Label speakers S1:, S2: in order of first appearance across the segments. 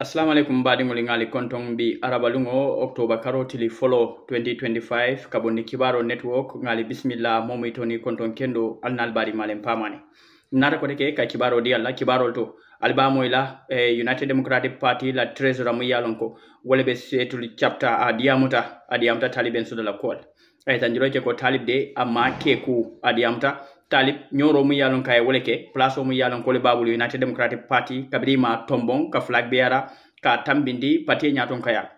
S1: Assalamu alaikum baɗigol ngali konton bi arabalungo october karotili follow 2025 kabonni kibaro network ngali bismillah momi toni konton kendo alnal bari malen pamane nata ko teke ka kibaro di alla kibaro to albamo ila United Democratic Party la treasurer mu yalon ko wala be setul chapter adiamuta taliben sudala kol ay tanjiro ke ko talib de amma keku adiamta talib nyoro mu yalon kay woleke place mu yalon ko le babul United Democratic Party kabrima tombon ka flag beara ka tambindi parti nyaton kaya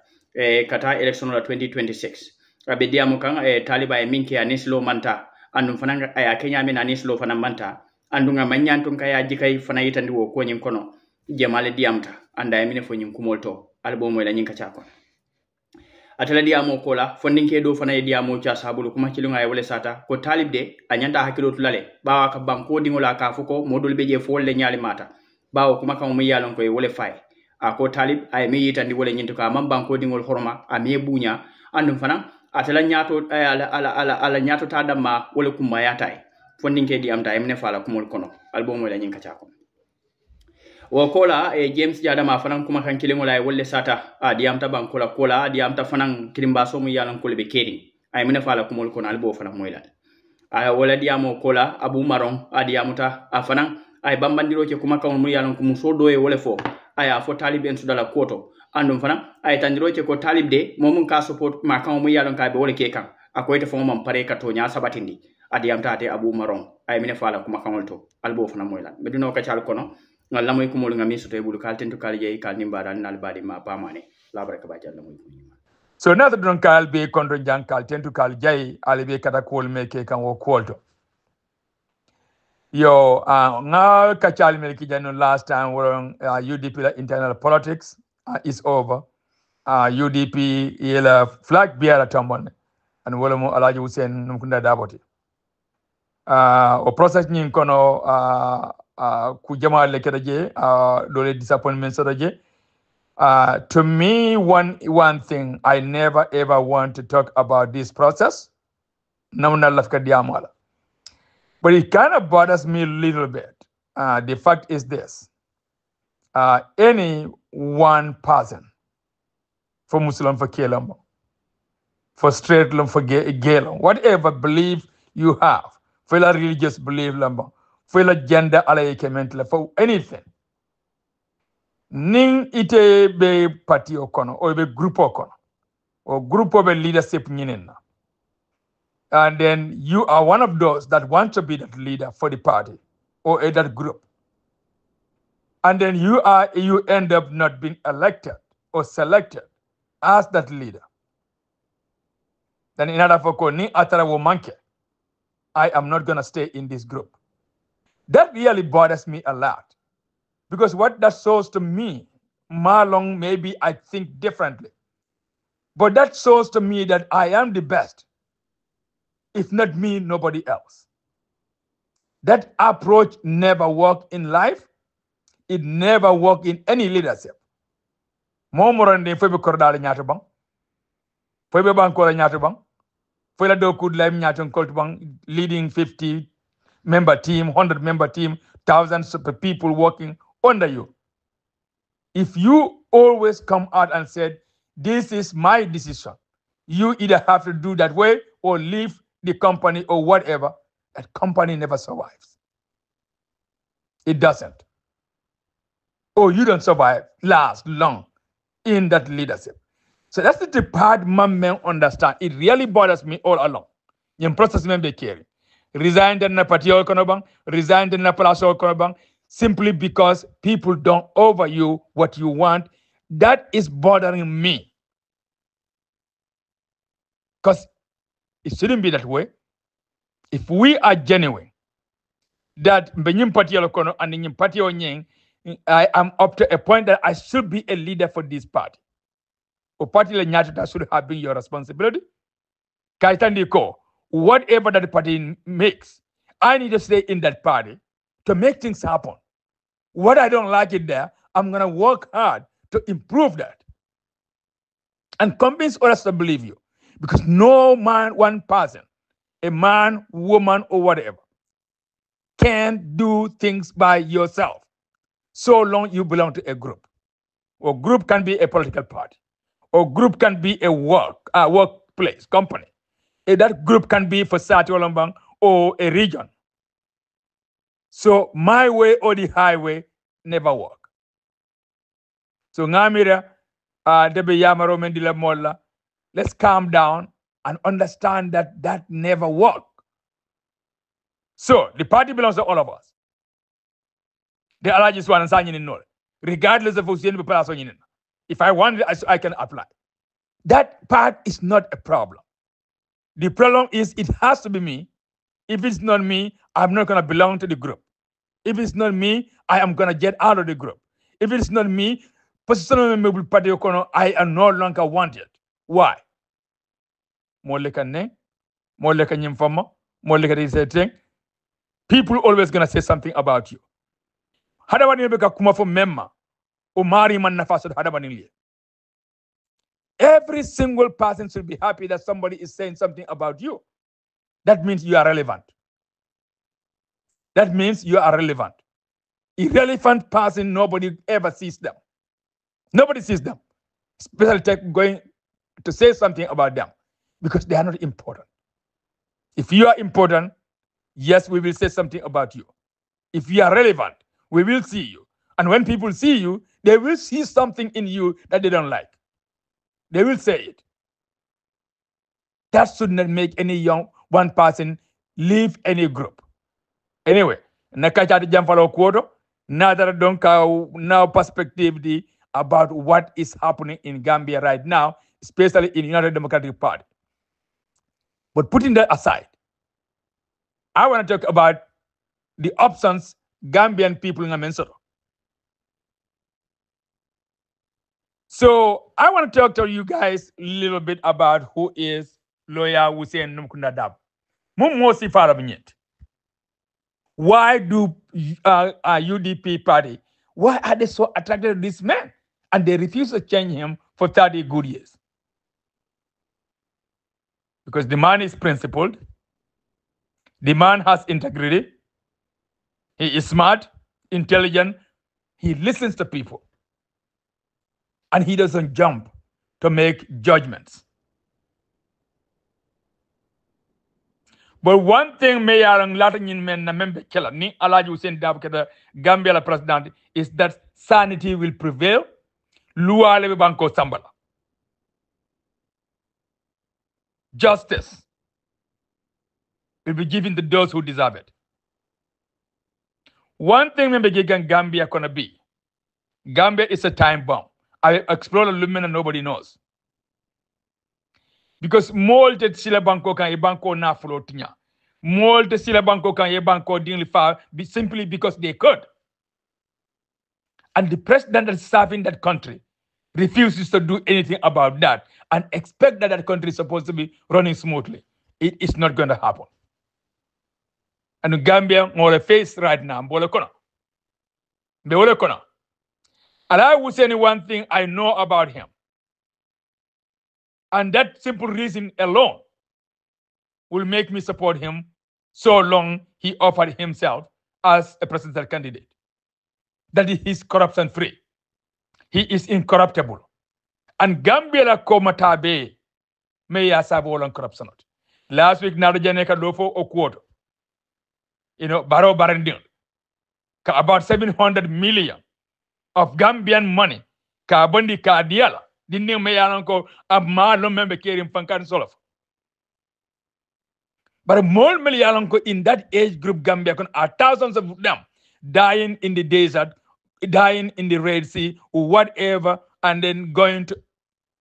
S1: kata election la 2026 abe diamu kan taliba e minke anislo manta andum fananga aya kenya men anislo fana manta andunga manyanton kaya jikay fana yitandi wo ko nyin kono jemale diamta anda yamine fo nyin kumolto albo moy la nyin kacha ko atala diamo kola fondinke do fana diamo cha sabulu kuma kilunga e wala sata ko talib de anyanda hakilo tulale bawa ka banko dingola ka fuko modul beje fo le nyali mata bawo kuma kan mu yalon ko e wala fay ako talib ay mi yitandi wala nyinto ka mam banko dingol horma ami bunya andum fana atala nyato ala nyato tadama wala kuma yatay fondinke di amta emne fala kumol kono albo mo la nyin kacha ko wo kola James Jadama fanan kuma kan kilingola e wolle sata diamta bankola kola diamta fanan kilimba so mu yalan ko be kedi ay mine fala kumol kono albo fanan moyla wala diamo kola Abu Maron diamuta fanan ay bambandiro ke kuma kan mu yalan ko muso do e wole fo aya fo talib en sudala koto andum fanan ay tandiro ke ko talib de momum ka support ma kan mu yalan ka be wole ke kan akoyte fo mom pare ka to nya sabatindi diamta ate Abu Maron ay mine fala kuma kan to albo fanan moyla medino ka chal kono ngalla moy ko mol ngami soto bulu kal tentu kal jeey kal nimba dal nal badi ma pamane la baraka ba jalla moy
S2: so na to don kal be kondo jang kal tentu kal jeey ali be kata kol meke kan wo kolto yo nga ka chal mel ki janu last time were UDP la internal politics is over UDP yela flag bearer tambon and wala mo Alhaji Hussein Numkunda Daboti o process nyin kono ku jama le keda je dole disappointment so je to me one thing I never ever want to talk about this process namna lafka diamala but it kind of bothers me a little bit the fact is this any one person for Muslim for Kelam for straight for gay whatever belief you have for a religious belief lamba for la gender ala for anything ning ite be party okono or be group okono or group of a leadership nyinena and then you are one of those that want to be that leader for the party or that group and then you end up not being elected or selected as that leader then in order for ni atara wo manke I am not going to stay in this group. That really bothers me a lot. Because what that shows to me, Marlon, maybe I think differently. But that shows to me that I am the best. If not me, nobody else. That approach never worked in life. It never worked in any leadership. Momorande febe kordale nyatubang. Febe bankola nyatubang. For do could leading 50 member team, 100 member team, thousands of people working under you. If you always come out and said, this is my decision, you either have to do that way or leave the company or whatever, that company never survives. It doesn't. Or you don't survive, last long in that leadership. So that's the part men understand. It really bothers me all along. In process men be carry. Resigned in the party or resigned in the palace or simply because people don't offer you what you want. That is bothering me. Because it shouldn't be that way. If we are genuine, that Benyim party or and party or I am up to a point that I should be a leader for this party. Or party that should have been your responsibility. Whatever that party makes, I need to stay in that party to make things happen. What I don't like it there, I'm going to work hard to improve that. And convince others to believe you. Because no man, one person, a man, woman, or whatever, can do things by yourself so long you belong to a group. or group can be a political party, or group can be a workplace, company. That group can be for Sati Olambang or a region. So my way or the highway never work. So ngamira debe yamaro mendila molla. Let's calm down and understand that that never work. So the party belongs to all of us. The allergies one and regardless of who's in the if I want it, I can apply. That part is not a problem. The problem is it has to be me. If it's not me, I'm not going to belong to the group. If it's not me, I am going to get out of the group. If it's not me, I am no longer wanted. Why? People always going to say something about you. Every single person should be happy that somebody is saying something about you. That means you are relevant. That means you are relevant. Irrelevant person, nobody ever sees them. Nobody sees them. Especially going to say something about them because they are not important. If you are important, yes, we will say something about you. If you are relevant, we will see you. And when people see you, they will see something in you that they don't like. They will say it. That should not make any one person leave any group. Anyway, nakachati jamfalo quoto, nada don't now perspective about what is happening in Gambia right now, especially in United Democratic Party. But putting that aside, I want to talk about the options Gambian people in Amensoro. So I want to talk to you guys a little bit about who is lawyer Hussein Numkunda Dab. Why do UDP party, why are they so attracted to this man? And they refuse to change him for 30 good years. Because the man is principled. The man has integrity. He is smart, intelligent. He listens to people. And he doesn't jump to make judgments. But one thing may Latin men member killer ni Alaji Hussein Dab the Gambia president is that sanity will prevail. Luale Banko Sambala. Justice will be given to those who deserve it. One thing member Gambia gonna be. Gambia is a time bomb. I explore the lumen and nobody knows. Because molte sila banko kan e banko na flotinya. Molte sila banko kan e banko dingli fa simply because they could. And the president that's serving that country refuses to do anything about that and expect that that country is supposed to be running smoothly. It is not going to happen. And Gambia more face right now. And I will say one thing I know about him. And that simple reason alone will make me support him so long he offered himself as a presidential candidate. That he is corruption free. He is incorruptible. And Gambia la komatabe may asabo on corruption. Last week, Nadajaneka Lofo Okwoto. Baro Barandil. About 700 million of Gambian money. Ka bondi ka diala. Dinding mayalanko abmalo member carrying Fankan Solof. But more Malayalanko in that age group Gambia are thousands of them dying in the desert, dying in the Red Sea, or whatever, and then going to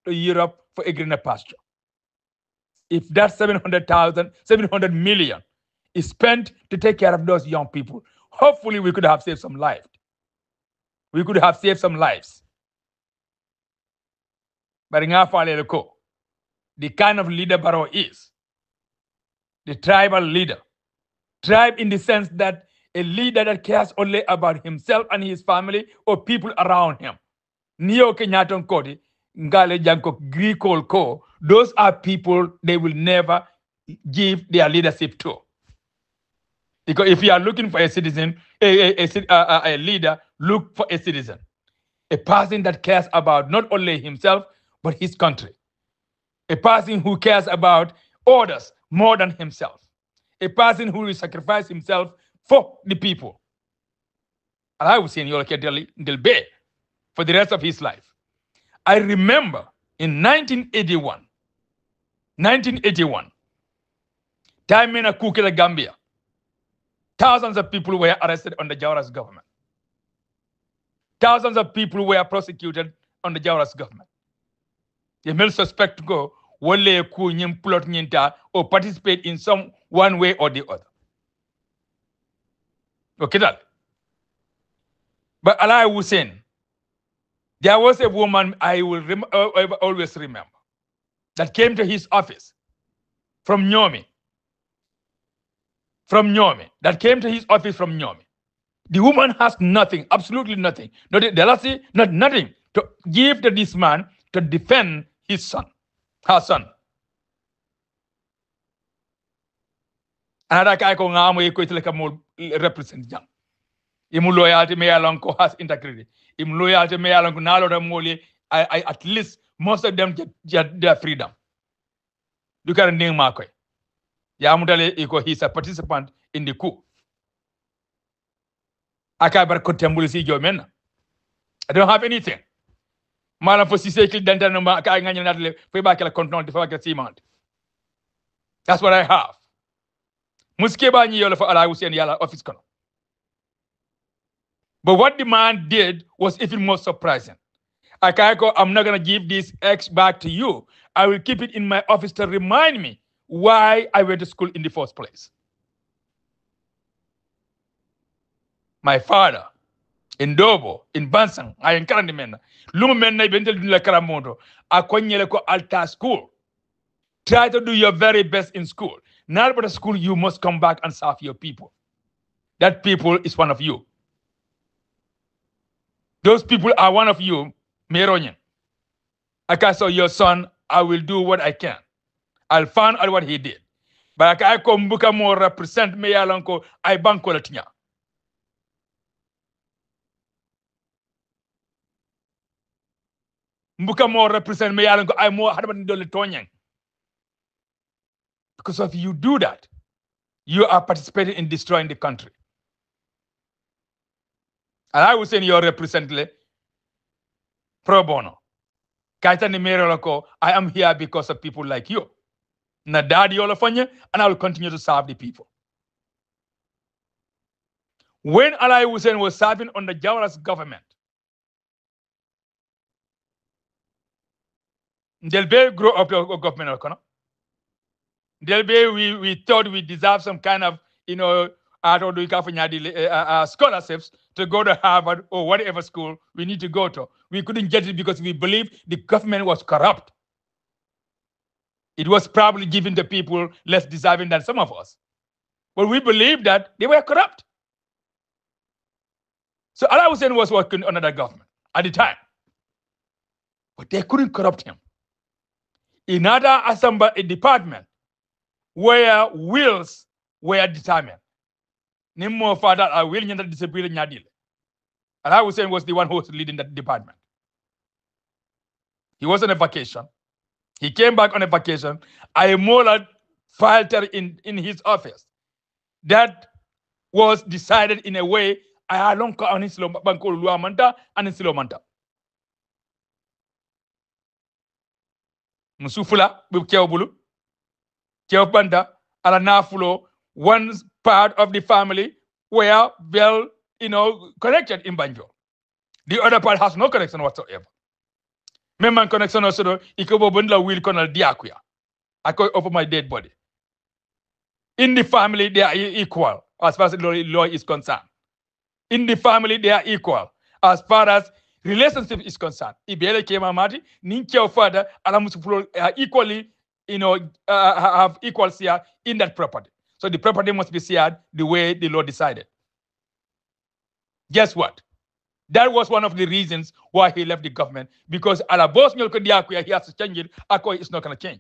S2: Europe for a greener pasture. If that 700 million is spent to take care of those young people, hopefully we could have saved some lives. We could have saved some lives. But the kind of leader Barrow is, the tribal leader. Tribe in the sense that a leader that cares only about himself and his family or people around him. Neo Kenyaton Kodi, Ngale Janko Grikol Ko, those are people they will never give their leadership to. Because if you are looking for a citizen, a leader, look for a citizen. A person that cares about not only himself, but his country. A person who cares about others more than himself. A person who will sacrifice himself for the people. And I was saying Del Bay for the rest of his life. I remember in 1981, time in a Kukila, Gambia, thousands of people were arrested under Jawara's government. Thousands of people were prosecuted under Jawara's government. The male suspect go wale ku nyim plot nyinta or participate in some one way or the other. Okay, that. But Allah Hussein, there was a woman I will always remember that came to his office from Nyomi. That came to his office from Nyomi. The woman has nothing, absolutely nothing, not nothing to give to this man to defend his son, her son. Another guy ko ngamo e ko itleka mo represent jang. Imu loyalty me along ko has integrity. Imu loyalty me along ko nalo da moli I at least most of them get their freedom. You can name Marco. Yamudale iko he's a participant in the coup. I don't have anything. Malam for Siseki Dental number that's what I have. Muskeba Nyola for Allah Hussein Yala office. But what the man did was even more surprising. Akaiko, I'm not gonna give this X back to you. I will keep it in my office to remind me why I went to school in the first place. My father, in Dobo, in Bansang, I encourage men. Lumen Bentel la Karamoto, Akonyeleko Alta school. Try to do your very best in school. Not but a school, you must come back and serve your people. That people is one of you. Those people are one of you, Meronyan. I saw your son, I will do what I can. I'll find out what he did. But I come buka more represent me alonko I banko latinya. Mbuka more represent me alonko I more hadaban dole tonyang. Because if you do that, you are participating in destroying the country. And I will say your representative pro bono. Kaita ni meroloko, I am here because of people like you. Na daddy olafanya, and I will continue to serve the people. When Ali Hussein was serving under Jawara's government, Delbe grew up a government. Delbe, we thought we deserved some kind of, scholarships to go to Harvard or whatever school we need to go to. We couldn't get it because we believed the government was corrupt. It was probably giving the people less deserving than some of us. But we believed that they were corrupt. So Ali Hussein was working under the government at the time. But they couldn't corrupt him. Another assembly department where wills were determined. Nimmo father I will not disappear nyadil. Ali Hussein was the one who was leading that department. He was on a vacation. He came back on a vacation. Ayemola filed in his office. That was decided in a way I don't call on his banko luamanta and his silomanta. Musufula bukewbulu. Keopanda ala nafulo, one part of the family were well, connected in Banjul. The other part has no connection whatsoever. Memang connection also ikobo bundla will konal diakuya. I call over my dead body. In the family, they are equal as far as the law is concerned. In the family, they are equal as far as relationship is concerned. Ibele kema mati, ninkia father, alamusuflo equally, have equal share in that property. So the property must be shared the way the law decided. Guess what? That was one of the reasons why he left the government, because he has to change it. Akoi is not going to change.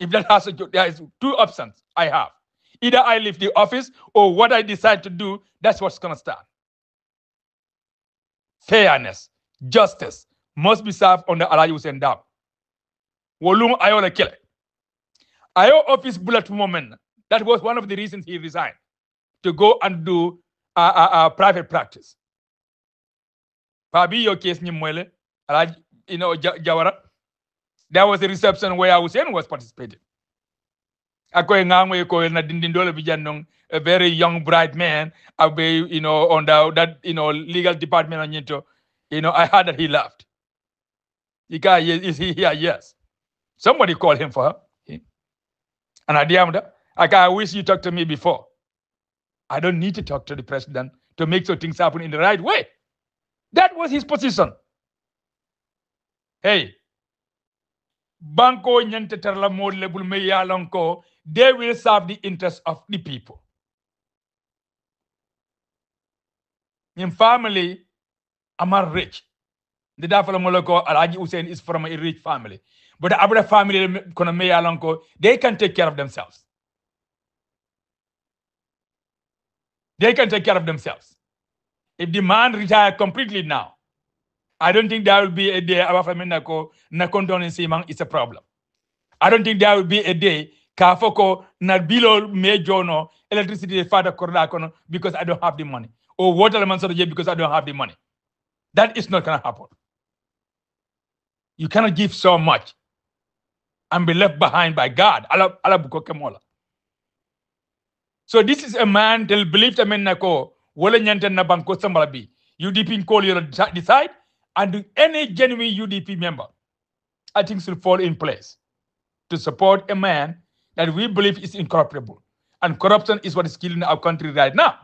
S2: If that has to, there is two options I have. Either I leave the office or what I decide to do, that's what's going to start. fairness, justice must be served under Alhaji Hussein Dabo. Wolum ayo la kile. Ayo office bullet moment. That was one of the reasons he resigned, to go and do private practice. Pabi your case ni mwele, Alhaji, Jawara. There was a reception where Hussein was participating. A very young, bright man, on that, legal department, I heard that he left. Is he here? Yes. Somebody called him for her. And I wish you talked to me before. I don't need to talk to the president to make sure things happen in the right way. That was his position. Hey, Banco Nyante Terla Modle Bulmeya Lonko, they will serve the interests of the people. In family, I'm not rich. The Dafala Moloko Alhaji Hussein is from a rich family. But the other family, they can take care of themselves. They can take care of themselves. If the man retire completely now, I don't think there will be a day our family na condone simang is a problem. I don't think there will be a day kafoko na bilo mejono electricity father kono because I don't have the money, or water because I don't have the money. That is not gonna happen. You cannot give so much and be left behind by God. So this is a man that believed nako wala nyanta na banko sambalabi. UDP call you decide, and any genuine UDP member, I think, should fall in place to support a man that we believe is incorruptible. And corruption is what is killing our country right now.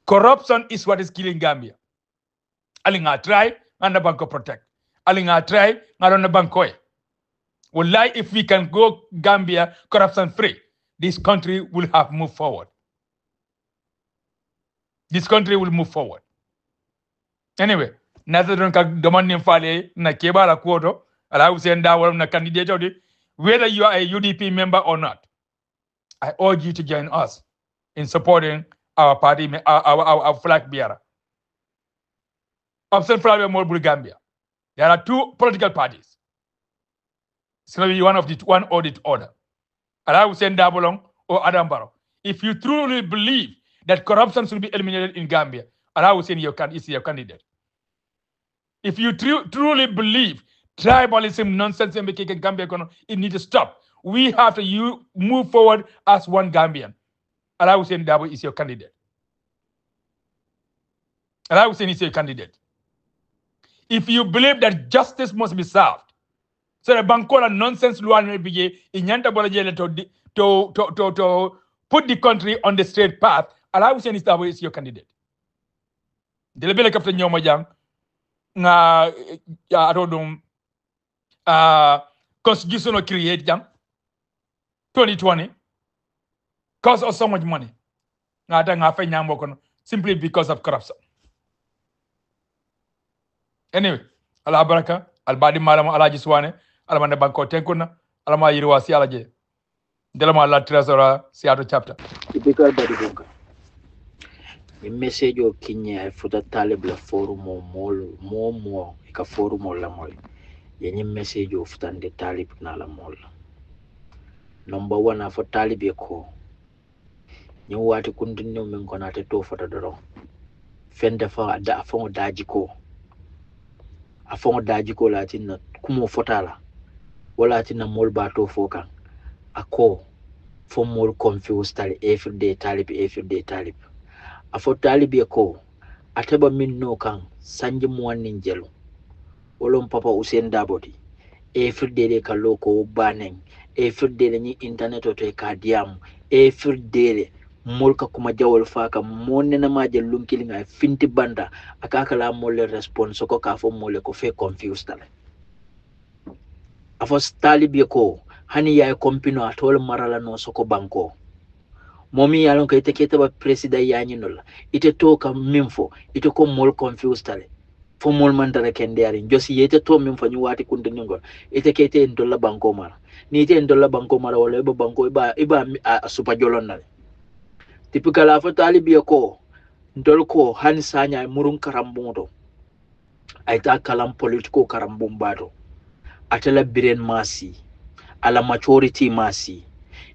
S2: Corruption is what is killing Gambia. Alinga try and the banko protect. Alinga try and the banko. Well, if we can go Gambia corruption free, this country will have moved forward. This country will move forward. Anyway, whether you are a UDP member or not, I urge you to join us in supporting our party, our flag bearer. Option Flag More Gambia. There are two political parties. It's going to be one or the other. Alhaji Hussein Dabo or Adam Barrow. If you truly believe that corruption should be eliminated in Gambia, Alhaji Hussein is your candidate. If you truly believe tribalism, nonsense in Gambia, it needs to stop. We have to move forward as one Gambian. Alhaji Hussein Dabo is your candidate. Alhaji Hussein is your candidate. If you believe that justice must be served, so the Bankola nonsense to put the country on the straight path, Alhaji Hussein Dabo is your candidate. Delebele Captain Nyomajang, I don't know, constitutional create jam 2020 cost us so much money. Simply because of corruption. Anyway, Allah baraka, albadi malam Alhaji Suwane, alamanda banko tenkuna, alama yirwa si alaje. Delama la tresora Seattle chapter.
S3: Typical body bunga. The message of Kenya futa talib la forum mo ika forum la mol. Yenye message of futande talib na la mol. Number 1 afo talib yeko. Nyu wati kundinyo mengona te to fota doro. Fende fa da afo dajiko. Afo dajiko la tina kumo fotala. Wala tina mol ba to fokan. Ako for more confused every day talib. Afo talib yeko ateba min no kan sanji muwanin jelo wolon papa Hussein Dabo every day de ka loko baneng every day ni internet to ka diam every day molka kuma jawol faka monena maje lunkilinga finti banda akaka la mole response ko ka fo mole ko fe confused afo talib yeko hani ya kompino atol marala no soko banko momi yalon ka ite kete ba presida yanyinola ite toka mimfo ite ko mol confused tale fo mol mandara kendari josi yete to mimfo ni wati kunde ningo ite kete ndola banko mara ni ite ndola banko mara wala banko iba super jolon nale typical afo talibi ko dolko han sanya murun karambodo aita kalam politiko karambumbato atala biren masi ala maturity masi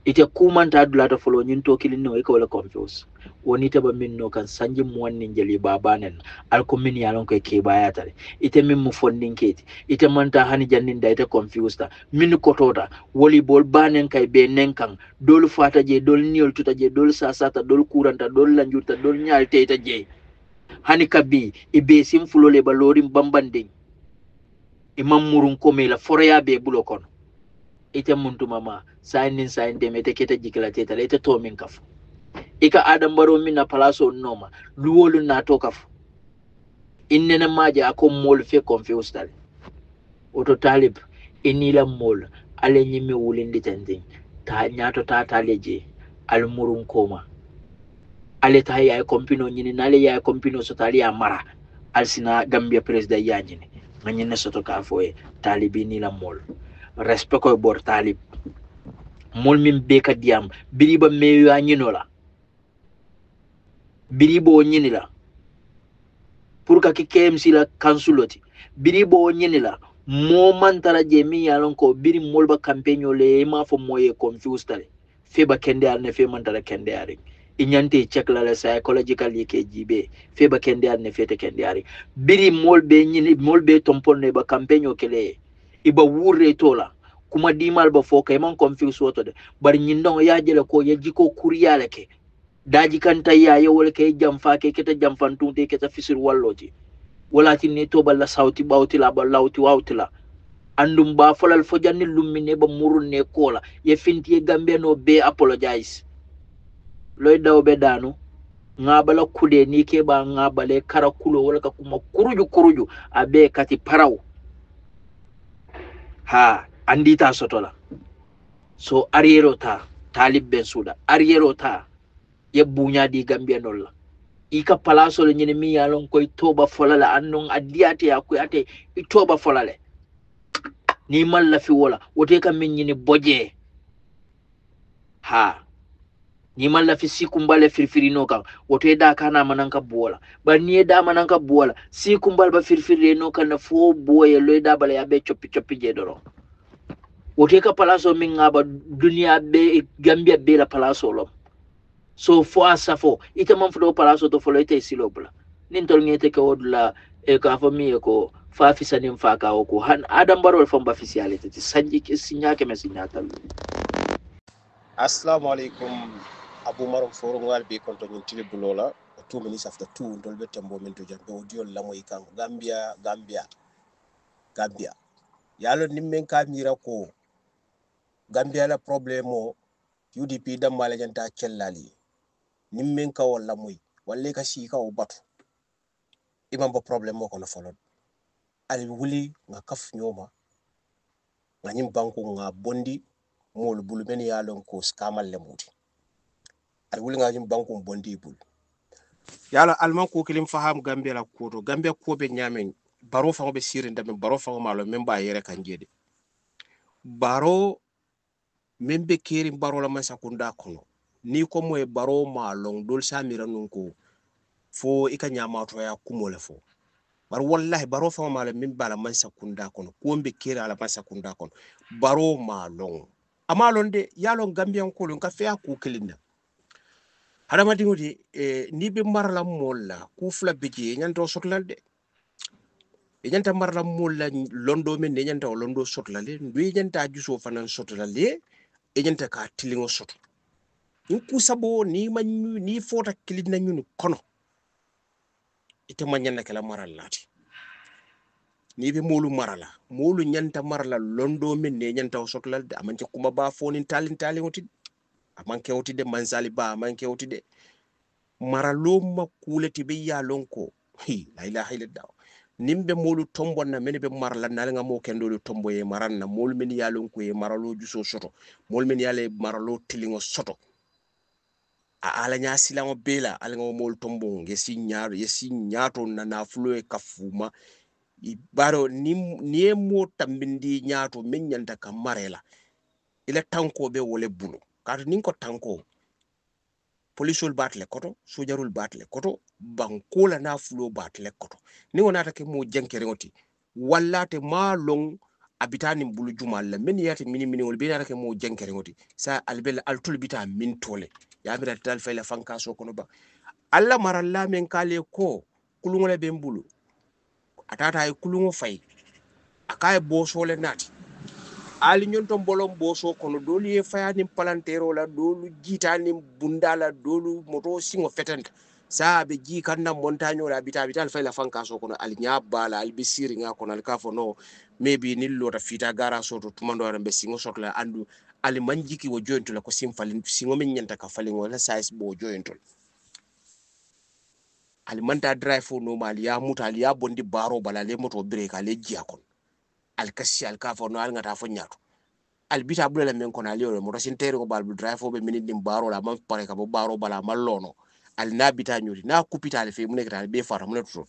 S3: ite kumanta adulata folo nyinto kilino e ko wala confuse woni taba minno kan sanji muwanni jeli babanen alko min yalon ko ke bayatare ite min mu fondin keti ite manta hani jannin da ite confused min ko tota woli bol banen kay be nenkan dol fata je dol niol tuta je dol sasata dol kuranta dol lanjurta dol nyaalte ita je hani kabi ibe sim fulole balorim bambande imam murun ko mela foraya be bulo kon ite muntu mama sainin sain de mete keta jikla teta lete to min kaf ika adam baro min na palaso noma luwolu na to kaf innena maje akom mol fe confused tal oto talib inila mol ale nyime wulindi tende ta nyato ta taleje al murun koma ale ta ya kompino nyini nale ya kompino so tali ya mara al sina gambia president ya nyini nganyene soto ka foye talibi ni la mol respect ko bor talib mol min be ka diam biriba meyo anyino la biribo nyini la pour ka ki KMC la kansuloti biribo nyini la mo mantara je mi yalon ko biri molba campaign le ma fo moye confused tale feba kende al ne fe mantara kende ari inyante check la psychological ke jibe feba kende al ne fete kende ari biri molbe nyini molbe tompon ne ba campaign kele iba wurre tola kuma dimal ba fo kay man confuse woto de bari nyindo ya jele ko ya jiko kuriyale ke daji kanta ya wala kay jamfa ke keta jamfantu te keta fisir walloti wala tinni to balla sauti bawti la ba lawti wawti la andum ba folal fo janni lummine ba murun ne kola ye finti e gambe no be apologize loy daw be danu ngabala kude ni ke ba ngabale kara kulo wala ka kuma kuruju abe kati paraw ha andita sotola so ariero ta talib ben suda ariero ta ye bunya di gambia nolla ika palaso le nyini mi yalon koy toba folale annon adiyate ya koy ate itoba folale ni malla fi wala wote kam min nyini boje ha ni malla fi sikumbale firfirino kan wote da kana mananka bola ba ni da mananka bola sikumbal ba firfirino kan na fo boye loy da bala ya be choppi je doro wote ka palaso min ngaba dunia be gambia be la palaso lom so fo asafo ite man fo palaso to fo ite silobla nin tol ngete ka wodla e ka fo mi ko fa fi sanin fa ka ko han adam barol fo ba officiality ti sanji ke sinya ke me sinya tal
S4: assalamu alaikum abu marum forum ngal be konto nyin tili bulola 2 minutes after 2 ndol be tembo min to jambe audio lamoy kan gambia yalo nimmen ka mira ko gambia la problemo UDP dam mala janta kellali nimmen ka wala moy walle ka shi ka o batu imam ba problemo ko no folon ali wuli nga kaf nyoma nga nyim banko nga bondi mol bulu men yalon ko skamal le muti ali wuli nga nyim banko bondi bul yala alman ko kilim faham gambia la ko gambia ko be nyamen baro fa be sirin dam baro fa malo memba yere kan jede baro membe keri baro la masakunda kono ni ko moy baro malong dol samira nun ko fo ika nyama to ya kumole fo bar wallahi baro fa malo memba la masakunda kono ko mbe keri ala masakunda kono baro malong amalon de yalon gambian ko lon ka fe ku kelinda hadama dingodi ni be marla molla ku fla beje nyanto sotlal de nyanta marla molla londo men ne nyanta londo sotlale ndu nyanta juso fanan sotlale nyanta ka tilingo sot in ku sabo ni manyu ni fota kilina nyunu kono ite manyana kala maral lati ni be molu marala molu nyanta marla londo men ne nyanta sotlal de amanke kuma ba fonin talin oti amanke oti de manzali ba amanke oti de maralo makuleti be yalonko la ilaha illallah nimbe molu tombo na meni be marla na nga mo kendo lu tombo ye maran na mol men yalonko ye maralo juso soto mol men yale maralo tilingo soto a ala nya silango bela ala nga mol tombo ngesi nyaato na flo e kafuma ibaro ni mo tambindi nyaato men nyanta kamarela ila tanko be wole bulu kato ninko tanko policeol batle koto sojarul batle koto bankola na fulo batle koto ni wonata ke mo jankere oti wallate ma long abitani bulu jumal la men yati mini wol be ke mo jankere oti sa albel altul bita min tole ya mira tal fayla fanka so kono ba alla maralla men kale ko kulungole be mbulu atata ay kulungo fay akaye bosole nati ali nyonto bolom boso kono doli e fayani palantero la dolu jitani bundala dolu moto singo fetenta sa be ji kanna montagne la bital fay la fanka so kono ali nyabala al bisiri nga kono al kafo no maybe nillo ta fita gara so to tumando rambe singo sokla andu ali manjiki wo jointo la ko simfalin singo men nyanta ka falin wala size bo jointo ali manta drive no mali ya muta ali ya bondi baro bala le moto break ale jiya kon al kasi al kafo no al ngata fo nyaato al bita bula men kon ali o moto sintere ko bal drive fo be minute dim baro la man pare ka bo baro bala mallono al na bita nyuri na kupita al fe mun nekata be fara mun to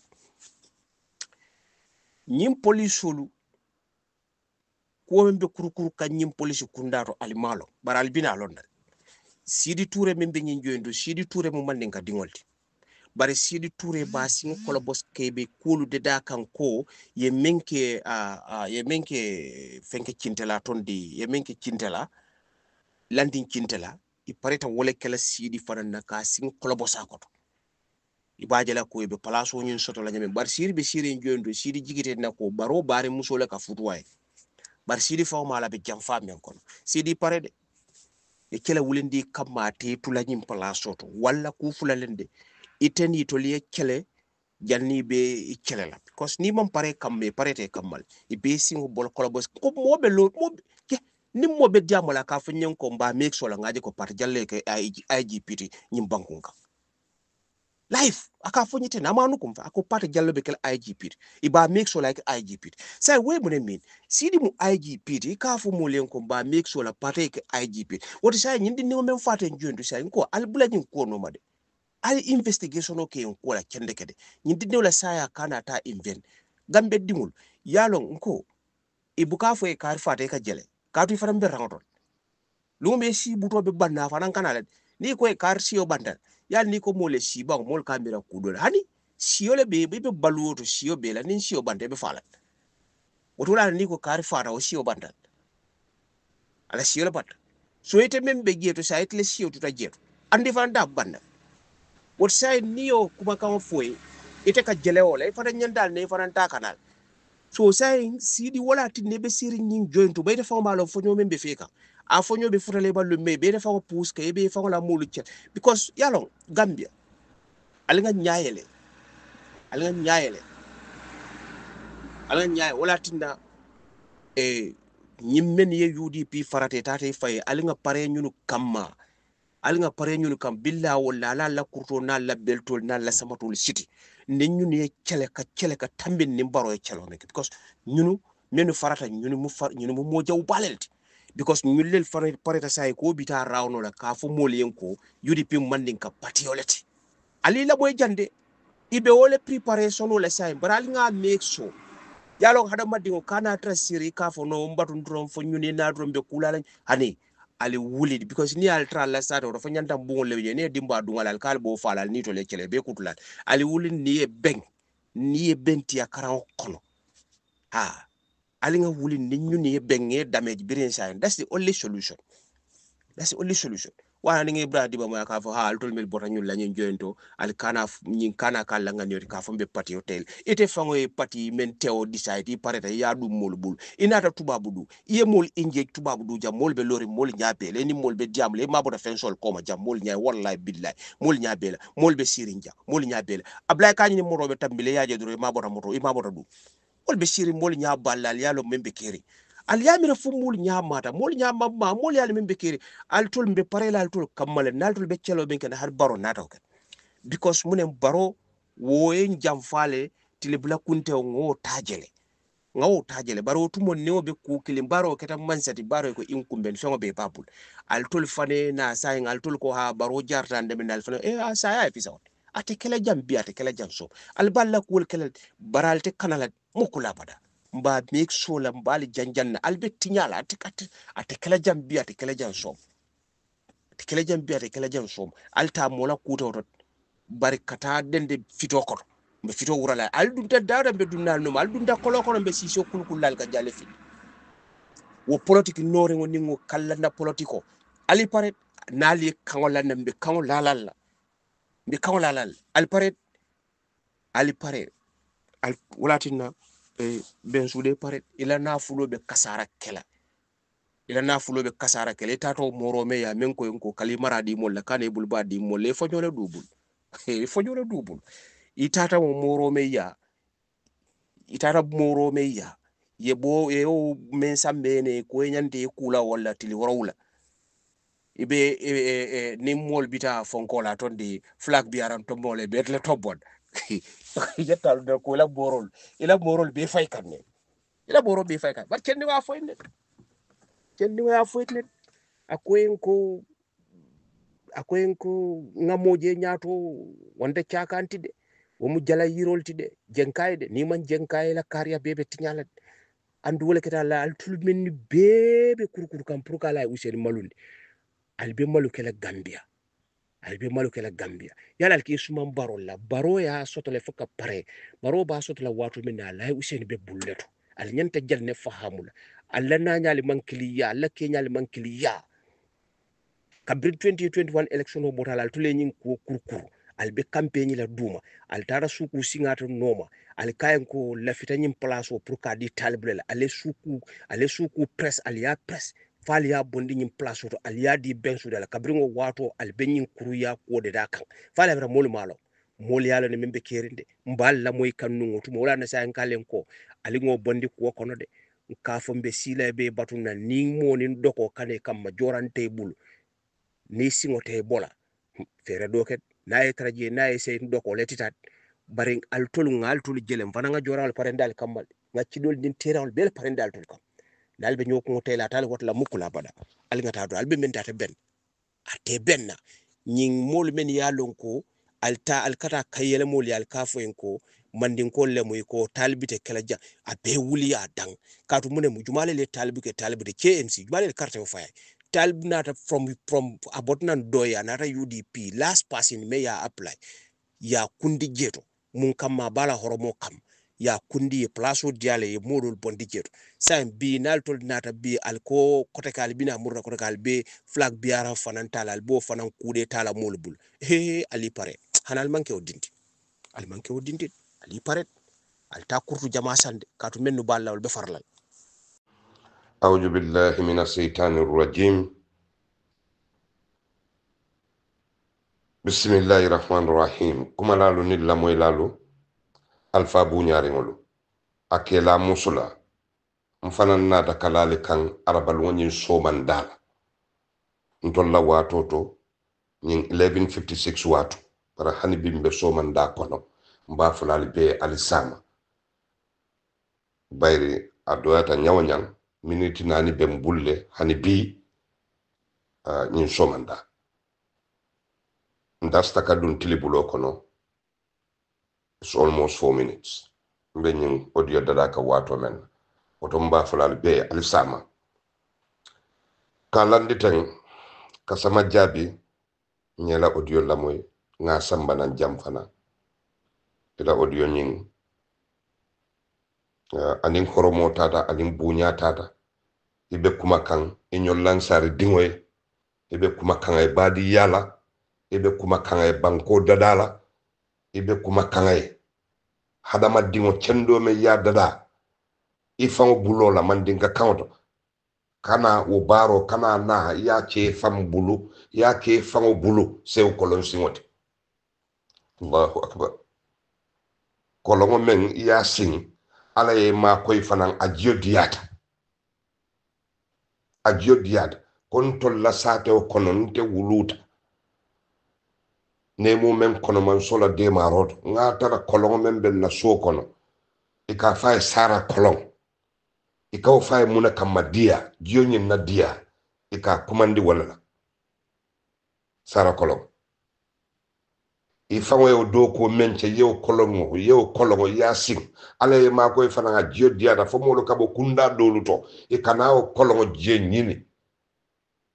S4: nyim police solu ko men be kurukuru kan nyim police kundato al malo baral bina londal Sidi Touré men be nyin jondo Sidi Touré mo manden ka dingolti bare Sidi Touré ba sin kolobos kebe kulu de da kan ko ye menke fenke cintela tondi ye menke cintela landin cintela I pareta wole kala Sidi fanana ka sin kolobosa ko ibajala ko be place woni soto la nyame bar Sidi be Sidi jondo Sidi jigite na ko baro bare musola ka futuwaye bar Sidi fa mala be jamfa men kono Sidi parede e kela wulindi kamma te tula nyim place soto walla ku fulalende iteni to liye kele janni be kele la because ni man pare kamme parete kammal e be singo bol kolobos ko mobe lo mobe ni mobe diamola ka fa nyen ko mba make so la ngaje ko part jalle ke IGPT nyim bankunka life aka fo nyite na manu ko fa ako part jalle be kel IGPT e ba make so like IGPT say we mo ne min sidi mu IGPT ka fo mo len ko mba make so la parte ke IGPT woti say nyindi ni men fate njondu say ko albula nyin ko no made ali investigation okay ko la kende kede nyindi ne la saya kana ta invent gambe dingul yalo nko ibuka fo e kar fate ka jele ka tu faram be rangoton lumbe si buto be banna fanan kana ni ko e kar si o bandal yal ni ko mole si ba mol kamera kudol hani si ole be baluoto si o be la ni si o bande be fala wotula ni ko kar fata o si o bandal ala si ole bat so ite membe jeto sa itle si o tuta jeto andi fanda banda what say niyo kuma kama foi ite ka jele wala ifata nyandal ne ifata ta kanal so say sidi wala tinne be siri nyin jointo be defa malo fonyo membe feka a fonyo be futale ballo me be defa ko pus ka be fa la mulu chet because yalon Gambia alanga nyaayele wala tinda nyimmen ye UDP farate tate fay alanga pare nyunu kamma alinga pare nyunu kam billa wala la kurto na la beltol na la samatul city nen nyunu ye kele ka tambin ni baro ye kelo mek because nyunu menu farata nyunu mu mo jaw balelti because nyullel pareta say ko bita rawno la ka fo molien ko UDP mandin ka patioleti ali la boy jande ibe wole preparation la say baral nga make so yalo hada madingo kana trasiri ka fo no mbatun drum fo nyuni na drum be kulala hani ali wulid because ni altra la sa do fa nyanta bungo le ne dimba dungal al kal bo falal ni to le kele be kutulal ali wulid ni e benti ya karan kono ha ali nga wulid ni nyuni e benge damage birin sa that's the only solution wana ni ibra diba mo ka fo ha altol mil bota nyul la nyen joento al kana nyin kana kala nga nyori ka fo be pati hotel ite fango e pati men teo decide pareta ya dum mol bul inata tubabu du iye mol inje tubabu du jam mol be lori mol nyaabe le ni mol be diam le mabota fensol koma jam mol nyaay wallahi billahi mol nyaabe la mol be sirinja mol nyaabe la ablay kany ni morobe tambile yaaje duro mabota moto mabota du mol be sirin mol nyaaballa yalo membe keri al yamira fu mul nyamata mul nyamma mul yal min bekiri al tul be parela al tul kamale nal tul be celo ben kan har baro nata ko because munen baro wo en jamfale tile bla kunte ngo tajele baro tumo ne be ku kilim baro keta mansati baro ko inkumben fengo be babul al tul fane na sayin al tul ko ha baro jarta ndem nal fane saya e fisa ate kala jam bi ate kala jam so al balla kul kala baralte kanala mukula bada mba make sure la mbali janjan na albet tinyala ate kala jambi ate kala jan so kele jam biate kele jam som alta mola kuto to bari kata dende fito ko be fito wurala al dum ta dawda be dum nal no al dum da kolo ko be siso kulkulal ka jale fi wo politique nore ngoni ngo kallanda politiko ali pare nali kangola nambe kangola lalla be kangola lalla al pare al walatina ben sude pare ila na fulo be kasara kela tato morome ya men ko kalimara di mol kane bulba di mol le fonyole dubul fonyole dubul itata mo morome ya yebo yo men sambene ko nyande kula wala tili worawula ibe ni mol bita fonkola ton di flag bi aran to mole betle tobon yetal de ko la borol be fay kanne bat kenni wa foyne akoyen ko ngamoje nyato wonde ciakantide womu jala yiroltide jenkayde ni man jenkay la kariya bebe tinyala andu wala keta la altul minni bebe kurkur kam pour kala useni malundi albe malu kala gambia yala alki suman baro ya soto le fuka pare baro ba soto la watu minna la useni be bulleto al nyanta jal ne fahamula alla na nyali mankiliya alla ke nyali mankiliya kabri 2021 election o botal al tule nyin ko kurkur al be campagne la duma al tara suku singata noma al kayen ko lafita nyin place o pour ka di talibel ale suku press al ya press fal ya bondi nyin place o al ya di bensu dala kabri ngo wato al be nyin kuruya ko de dakan fal ya mol malo mol yalo ne membe kerinde mbal la moy kannu ngotu mo wala na sa en kalen ko ali ngo bondi ko kono de ka fo be sila be batuna ni mo ni doko kane kam majoran table ni singote bola fere doket naye traje naye sey doko letitat bari altul jelem fananga joral parendal kambal ngacci dol din terawol bel parendal tul kam dalbe nyoko tela tal wotla mukula bada alngata do albe men data ben ate benna nying mol men yalon ko alta alkata kayele mol yal kafo en ko mandin ko le moy ko talbite kala abe wuli ya dang katu mune mu jumale le talbike talbite KNC jumale le carte fay talbinata from abotnan doya nata UDP last passing me ya apply ya kundi jeto mun kamma bala horomo kam ya kundi place diale e modol bondi jeto sam bi naltol nata bi alko kote kalbina murna kote kalbe flag biara fanantala albo fanan kude tala molbul ali pare hanal manke odinti ali pare alta kurtu jama sande katu mennu balla wal be farlal
S5: أعوذ بالله من الشيطان الرجيم بسم الله الرحمن الرحيم كما لالو نلا موي لالو الفا بونياري مولو أكيلا موسولا مفنان نادا كالالي كان عربال ونين سومان دالا نتولا واتوتو نين 1156 واتو para hani bimbe soman da kono mba fulali be alisama bayri adoyata nyawanyang miniti nani bembulle hani bi nyin somanda ndasta kadun tilibulo kono it's almost 4 minutes mbe nyin audio dadaka wato men oto mba fulali be alisama kalandi tan kasama jabi nyela audio lamoy nga samba nan jam fana ila audio nyin anin horomo tata anin bunya tata ibe kuma kan inyon lansari dingwe ibe kuma kan ay badi yala ibe kuma kan ay banko dadala ibe kuma kan ay hadama dingo cendo me ya dada ifan bulo la mandinga kaunto kana ubaro kana na ya ke fam bulu ya ke fam bulu sew kolon singote Allahu akbar kolongo men ya sing ala ye ma koy fanan ajiyo diyata kon tolla sate o kono nte wuluta ne mo men kono man sola de marot nga tara kolongo men ben na so kono ika fay sara kolong ika fay muna kamadia jiyo nyin na dia ika kumandi wala sara kolong ifanwe o doko menche yew kolongo ya sing ale ma koy fana jiyo diada fo mo lo kabo kunda doluto e kana o kolongo je nyini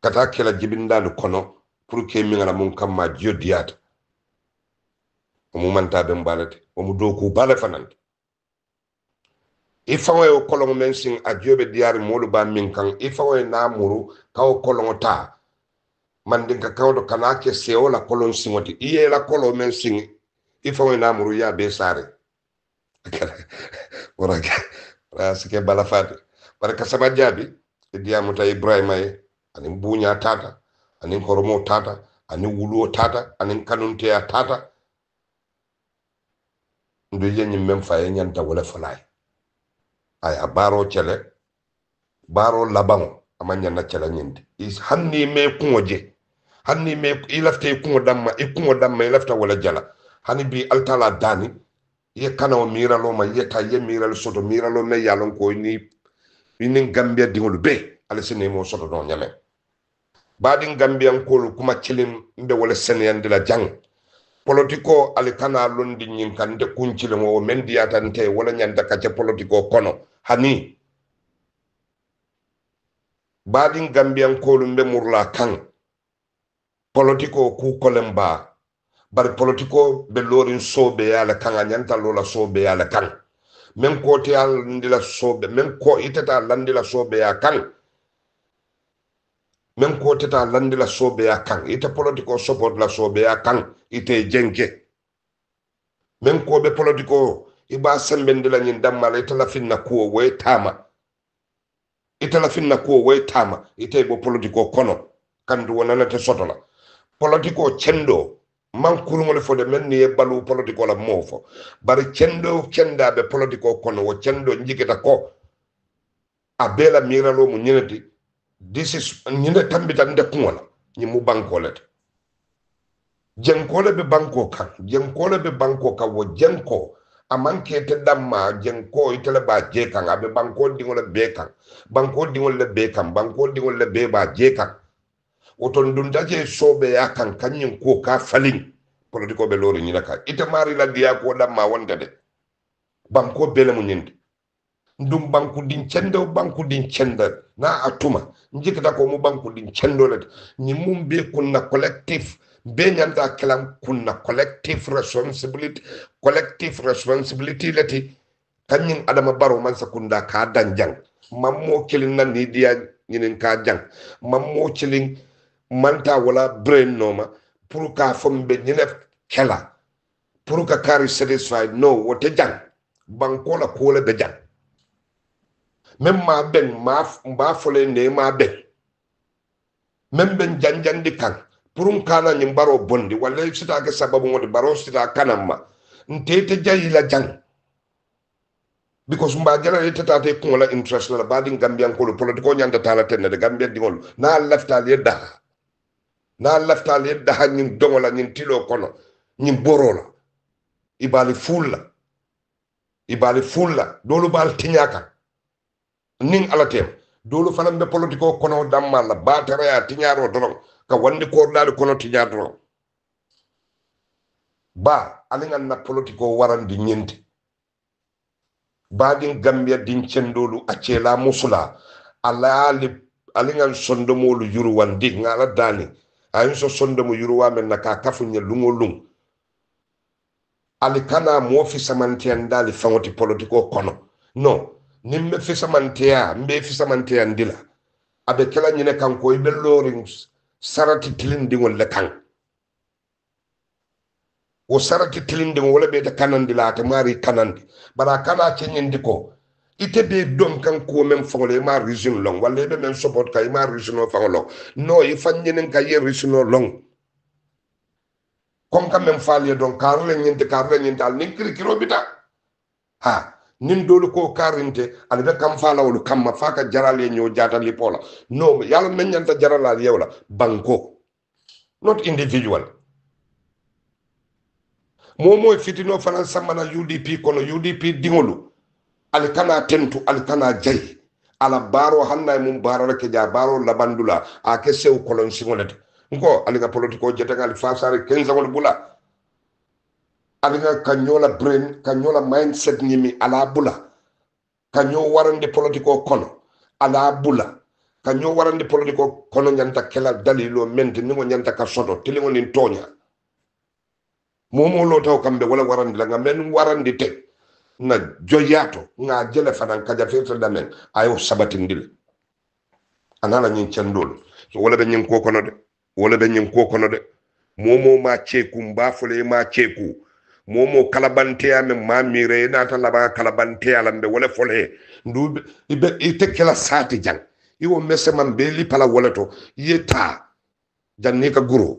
S5: kata kela jibinda lu kono pour que mi ngala mun kam ma jio diata o mu manta be mbalate o mu do ko bala fanante ifawe o kolon men sin a jobe diari molu ba min kan ifawe na muru kaw kolon ta man din ka kawdo kana ke seo la kolon singoti iye la kolon men sin ifawe na muru ya be sare ora sike bala fati baraka sama jabi diamuta ibrahima e ani bunya tata ani koromo tata ani wuluo tata ani kanunte ya tata ndo yenyi mem faye nyanta wala falay ay baro chele baro labango amanya na chele nyindi is hanni me kungoje hanni me ilafte kungo damma ilafta wala jala hani bi altala dani ye kana o miralo ma yeta ye miralo soto miralo me yalon ko ni Gambia dingol be ala sene mo soto don nyame badin Gambian ko kuma cilin mbe wala seneyan de la jang politiko alikana londi nyin kan de kuncile mo men diata nte wala nyanda ka ce politiko kono hani badin Gambian ko mbe murla kan politiko ku kolemba bar politiko be lorin sobe yala kan nyanta lola sobe yala kan men ko te al ndila sobe men ko itata landila sobe ya kan men ko teta landila sobe ya kan ite politiko support la sobe ya kan ite jenke men ko be politiko iba sembendila nyin damala ite la finna ko we tama ite la finna ko we tama ite bo politiko kono kan du wonana te sotola politiko cendo man kurungole fo de men ni balu politiko la mofo bari cendo cenda be politiko kono wo cendo njikita ko abela miralo mu nyinati this is nyina tambita nde kuŋola ñi mu bankolete jenkole be banko kan jenkole be banko kan wo jenko amankete damma jenko itele ba je kan abe banko dingole be kan banko dingole be kan banko dingole be ba je kan oton dun daje sobe ya kan kanyin ko ka falin politiko be lori ñina kan ite mari la diya ko damma wonde de banko bele mu ñinde ndum banku din cende na atuma njikita ko mu banku din cendo let ni mum be kunna collective be nyanda kelam kunna collective responsibility leti kanyin adama baro man sakunda ka danjang mammo kilin nan ni dia nyinin ka jang mammo kilin manta wala brain noma pour ka fombe nyine kela pour ka kari satisfied no wote jang banko la ko le be jang même ma ben ma fole ne ma ben même ben janjandi kan purum kana nyim baro bondi wala sita ke sababu ngode baro sita kanamma ntete jayila jang because mba jala tata te ko la interest la badin Gambian ko politiko nyanda tala tenne de Gambia dingol na lafta le da nyim dongola nyim tilo kono nyim borola ibali fulla dolu bal tinyaka ning alatem dolu fanam be politiko kono damma la batara ya tinyaro doron ka wandi ko dal kono tinyaro doron ba alingan na politiko warandi nyenti badin Gambia din cendolu acela musula ala alingan sondomolu yuru wandi ngala dani ayin so sondomu yuru wa men naka kafunya lungolung alikana mo fi samantian dali fangoti politiko kono no nimme fisamanteya mbe fisamanteya ndila abe kala nyine kanko ibe loring sarati tilindingol le kan o sarati tilindingol wala be de kanandila te mari kanandi bara kana cenyindi ko ite be don kanko men fongole ma reason long wala be men support kay ma reason no fangolo no i fanyinen kay reason no long kon kam men faale don karle nyinte al ninkri kirobita ha nin dolu ko karinte albe kam fala wolu kamma faka jarale nyo jata li pola no yalla men nyanta jarala yewla banko not individual momo fitino fana samana UDP kono UDP dingolu alikana tentu alikana jay ala baro hanna mum baro ke ja baro labandula a ke sew kolon singolete ngo alika politiko jetangal fasare kenzawol bula alika kanyola brain kanyola mindset nyimi ala bula kanyo warande politiko kono ala bula kanyo warandi politiko kono nyanta kela dalilo mente ningo nyanta ka soto tilingo nin tonya momo lo taw kambe wala warandi la ngamen warandi te na joyato nga jele fanan kaja feto damen ayo sabatindil anala nyin cendol so wala be nyin ko kono de wala be nyin ko kono de momo ma ceku mbafole ma ceku momo kalabante ame ma mire na ta laba kalabante alambe wala fole ndu ibe ite kala sati jang iwo messe man be li pala wala to yeta janni ka guro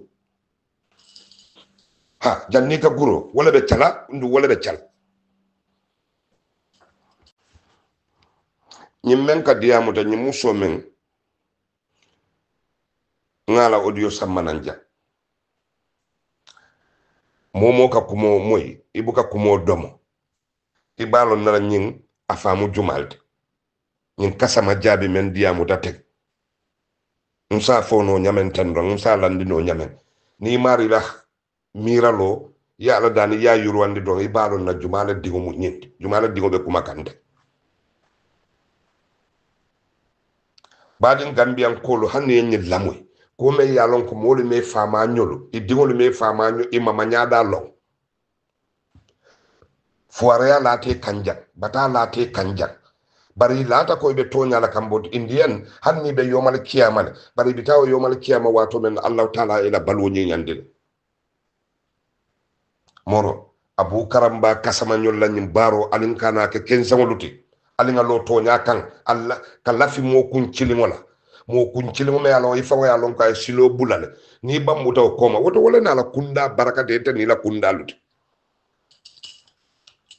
S5: ha janni ka guro wala be cala ndu wala be cal nyimmen ka diamu ta nyimu so men ngala audio samananja momo ka kumo moy ibuka kumo domo ibalo nara nyin afamu jumalde nyin kasama jabi men diamu ta tek nsa fono nyamen tendo nsa landino nyamen ni mari la miralo ya la dani ya yurwandi do ibalo na jumala digo mu nyint jumala digo be kuma kande badin gambian kolo hanne nyin lamoy ko me yalon ko molu me fama nyolo e dingolu me fama nyo e mama nyaada long fuare la te kanjak bata la te kanjak bari lata ko be tonya la kambot indian hanni be yomal kiyamale bari bitaw yomal kiyama wato men allah taala ila balwoni nyandil moro abu karamba kasama nyol la nyim baro alin kana ke kensangoluti alin lo tonya kan allah kalafi mo kun cilimola mo kuncilimo me alon ifa wa alon ka silo bulale ni bamuta koma woto wala na la kunda baraka de ni la kunda lut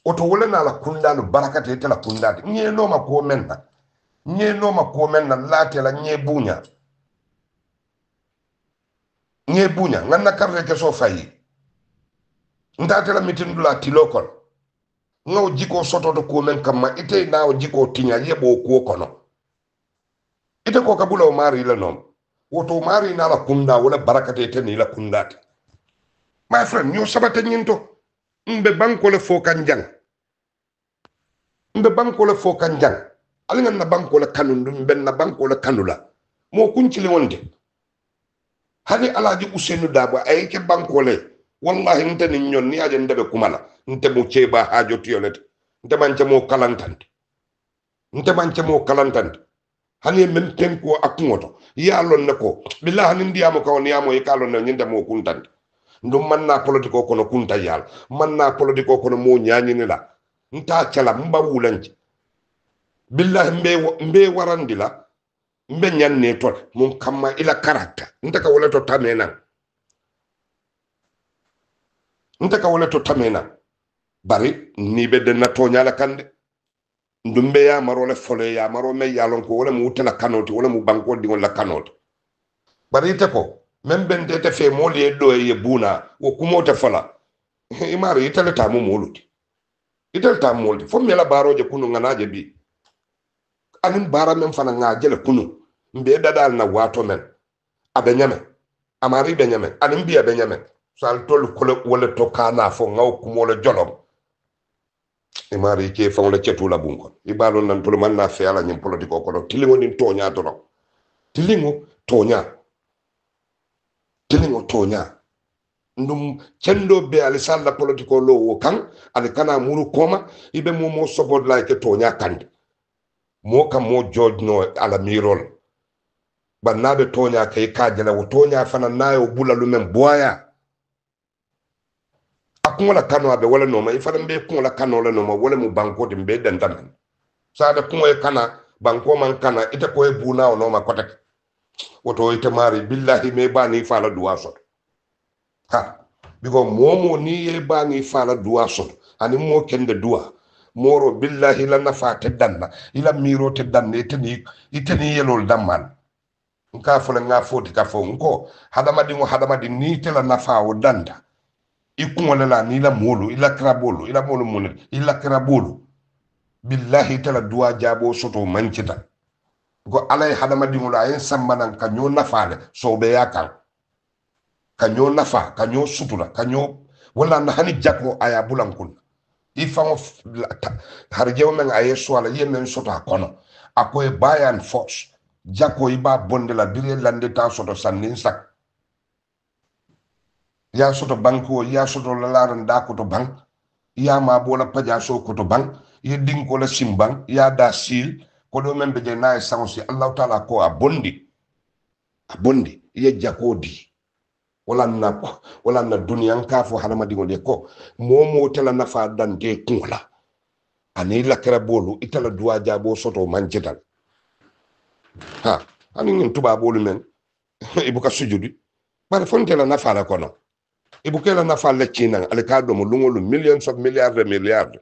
S5: woto wala na la kunda lu baraka de la kunda nye no ma ko menna late la nye bunya nganna karre ke so fayi ndate la mitindula tilokol ngaw jiko soto to ko men kamma ite nawo jiko tinya yebo ko kono ite ko kabula o mari la nom woto mari na la kunda wala barakate te ni la kundate my friend nyo sabata nyinto mbe banko le fo kanjang alinga na banko le kanundu mbe na banko le kanula mo kunchili wonde hadi alaji usenu daba ay ke banko le wallahi nte ni nyon ni aje ndebe kumala nte mo cheba hajo tiyolet nte manche mo kalantante hani men tenko akumoto yalon ne ko billahi ni ndiyamo ko ni amo e kalon ne nyinde mo kuntande ndum manna politiko kono kunta yal manna politiko kono mo nyaanyini la nta cala mba wulanci billahi mbe warandila mbe nyanne tol mun kamma ila karakta ntaka wala to tamena bari ni be den na toñala kande ndumbe ya maro le fole ya maro me yalon ko wala mu wutala kanoti wala mu banko di wala kanoti bari te ko memben te fe moli do ye buna wo kumota fala imari itale ta mo moluti itale ta molti fo mela baroje kunu nganaje bi anin bara men fana ngaje le kunu mbe dadal na wato men abenyame amari benyame anin bi abenyame sal tol ko wala to kana fo ngaw kumola jolom imari ke fa wala cetu la bunko ibalon nan to man na fe ala nyim politiko ko tilingo nin tonya to no tilingo tonya ndum cendo be ali salla politiko lo wo kan ali kana muru koma ibe mo support like tonya kande mo kam mo George no ala mirol bannabe tonya kay kajala wo tonya fana nayo bulalu men boya akungola kano abe wala noma ifana mbe kungola kano la noma wala mu banko de mbe dandamen sada kungo e kana banko man kana ite ko e buna o noma kotek woto ite mari billahi me bani fala duwa so ha bigo momo ni e bani fala duwa so ani mo kende duwa moro billahi la nafa te danna ila miro te danne iteni yelol damman nka fole nga foti ka fo nko hadamadi ni te la nafa o danda ikungola la ni la molu ila krabolo ila molu mun ila krabolo billahi tala duwa jabo soto manchita go alay hadamadi ngula en sambanan kanyo nafale so be yakan kanyo nafa kanyo sutura kanyo wala na hani jakko aya bulankun ifamo harjew men aye swala yemen soto kono akoy bayan force jako iba bonde la bire lande ta soto sandin sak ya soto banko ya soto laran da ko to bank ya ma bola paja so ko to bank ya dinko la simbang ya da sil ko do membe je na sansi Allah taala ko a bondi ya jakodi wala na duniyan ka fo halama dingo de ko momo tela nafa dante kungla ani la kera bolu itala duwa jabo soto manjetal ha ani ngin tuba bolu men ibuka sujudi bare fontela nafa la kono ibukela nafa la china ale ka do mo lungolu millions of milliards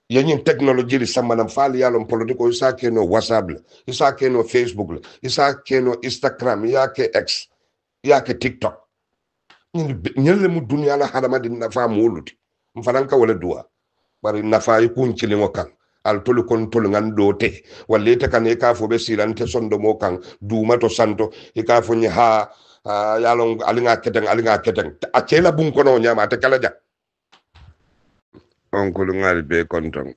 S5: yanyin technology li samana fali yalon politiko isa keno whatsapp isa keno facebook isa keno instagram yake x yake tiktok nyelle mu dunya la hadama din nafa muluti mfalanka wala duwa bari nafa yikun cilingo kan al tolu kon tolu ngando te walle te kan e ka fo be silante sondo mo kan duma to santo e ka fo ni ha yalon alinga keteng a cela bun kono nyama te kala ja onkulu ngali be konton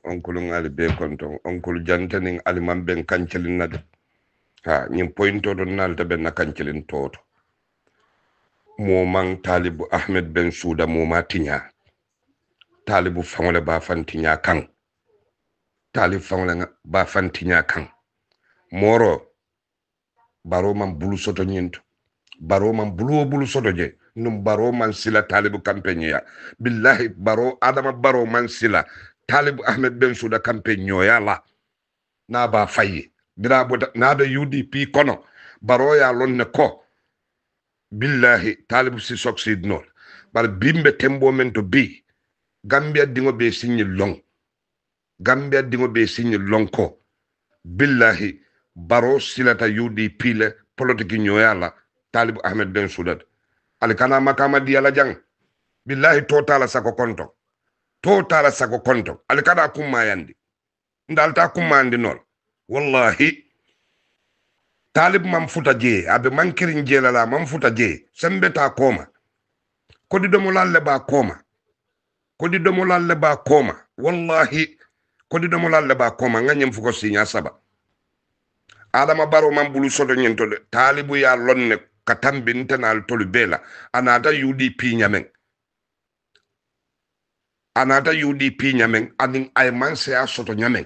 S5: onkulu jantening aliman ben kancelin na de ha nyim pointo do nalta ben na kancelin toto mo man talibu Ahmed Bensouda mo ma tinya talibu fangole ba fantinya kan talib fangole ba fantinya kan moro baro man bulu soto nyinto baro man bulu soto je num baro man sila talibu campagne ya billahi baro adama baro man sila talibu Ahmed Bensouda campagne ya la na ba fayi dira bota na da UDP kono baro ya lonne ko billahi talibu si succeed non bar bimbe tembo men to bi Gambia dingo be signi long ko billahi baro silata UDP le politique nyoyala talibu Ahmed Bensouda alikana makama diala jang billahi totala sako konto alikana kumayandi ndalta kumandi non wallahi talib mam futa je abe mankirin jelala mam futa je sembeta koma kodi domo lalle ba koma wallahi kodi domo lalle ba koma nganyem fuko sinya saba adama baro man bulu soto nyento de talibu ya lonne katambi internal tolu bela anata UDP nyamen aning ay manse a soto nyamen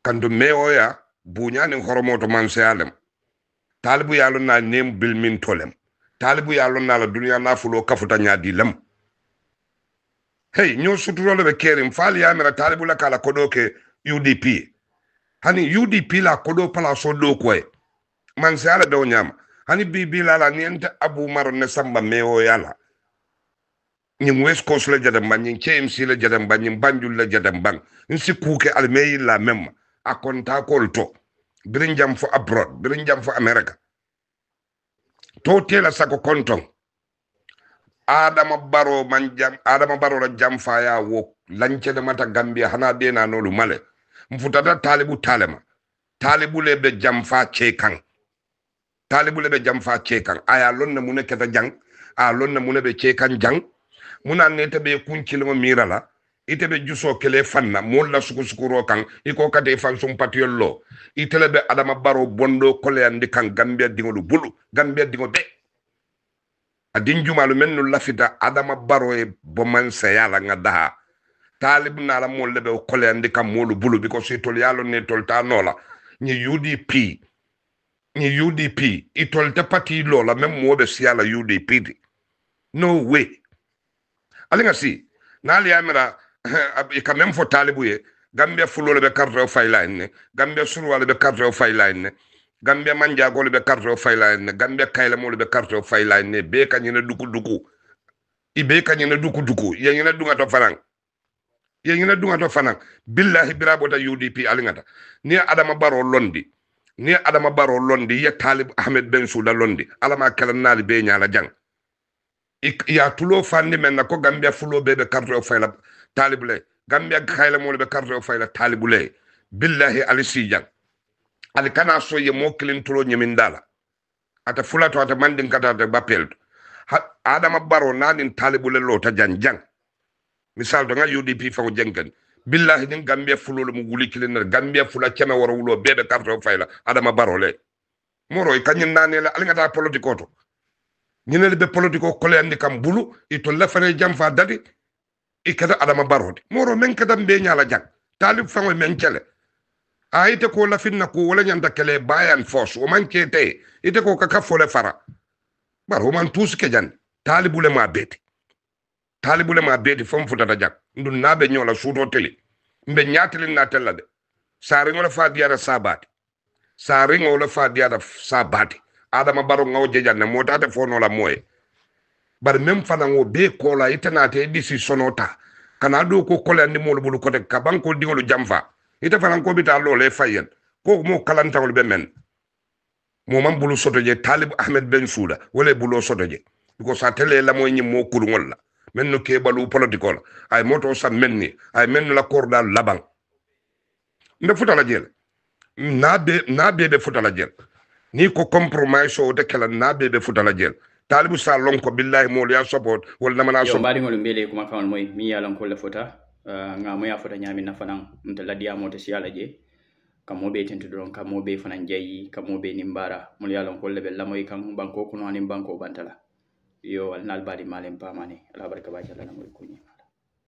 S5: kandu meoya bunyani horomoto manse alem talibu ya lonna nem bilmin tolem talibu ya lonna la dunya na fulo kafuta nyadi lem hey nyo suturo be kerim fali ya mera talibu la kala kodoke UDP hani UDP la kodo pala so do koy manse ala do nyama hani bibi la niente abu maro ne samba meo yala nyim west coast le jadam ban nyim KMC le jadam ban nyim banjul le jadam ban nsi kuke almeyi la même akonta kolto birinjam fo abroad birinjam fo America to tela sako konton adama baro la jam faya wo lance de mata Gambia hana dena nolu male mfutata talibu le be jam fa chekan aya lonna mune keta jang a lonna mune be chekan jang muna nete be kunkilmo mirala ite be juso kele fanna molla sukuro kan iko kate fan sum patiollo itele be adama baro bondo kole andi kan Gambia dingolu bulu Gambia dingo be adin jumalu mennu lafita adama baro e boman sayala ngada talib na la molle be kole andi kan molu bulu because itol yalo ne tolta nola ni UDP itol te pati lola même mo be siala UDP no way alinga si nali amira ka même fo talibu ye Gambia fulo be carte o fayline Gambia surwale be carte o fayline Gambia manja gol be carte o fayline Gambia kayle mo be carte o fayline be kanyina duku ibe kanyina duku yanyina dunga to fanang billahi birabota UDP alingata ni adama baro londi ya talib Ahmed Bensouda londi alama kala nali be nyala jang ya tulo fandi men ko Gambia fulo be carte o fayla talibule Gambia khayla mo be carte o fayla talibule billahi alisi jang ali kana so ye mo kilin tulo nyemindala ata fulato ata mandin kata ata bapel adama baro nanin talibule lota jang misal do nga UDP fa jengen billahi din gambia fulol mu wuli kilen gambia fula keme woro wulo bebe karto fayla adama barole moro e kanyin nane la alingata politiko to ñine be politiko kole andi kam bulu ito la fane jam fa dadi ikata adama barode moro men kada be nyala jak talib fango men kele a ite ko la finna ko wala nyanda kele bayan force o man kete ite ko kaka fole fara bar o man tous ke jan talibule ma beti fam futa jak ndun nabe nyola sudo tele mbe nyatele na tella de sare ngola fa diara sabati sare ngola fa diara sabati adama baro ngaw jejanne motata fono la moye bar même fana ngo be ko la itana te disi sonota kana do ko kole andi mol bulu ko te ka banko diwolu jamfa ita fana ko bita lo le fayen ko mo kalanta wol be men mo man bulu soto je Talib Ahmed Ben Souda wala bulu soto je ko sa tele la moy ñi mo kurngol la men no ke balu politiko la ay moto sa menni ay men la korda labang nda futa la jel na be futa la jel ni ko compromise o de kala na be futa la jel Talibu sa lon ko billahi mo ya support wala namana so
S1: mbadi ngol mbele kuma kawal moy mi yalan ko le fota nga mo ya fota nyami na fanan mta ladiya moto si yala je kamo be tentu don kamo be fanan jayi kamo be nimbara mo yalan ko le be lamoy kan banko kuno anim banko bantala yo al nal badi malem pamane ala barka ba jalla na moy kunyi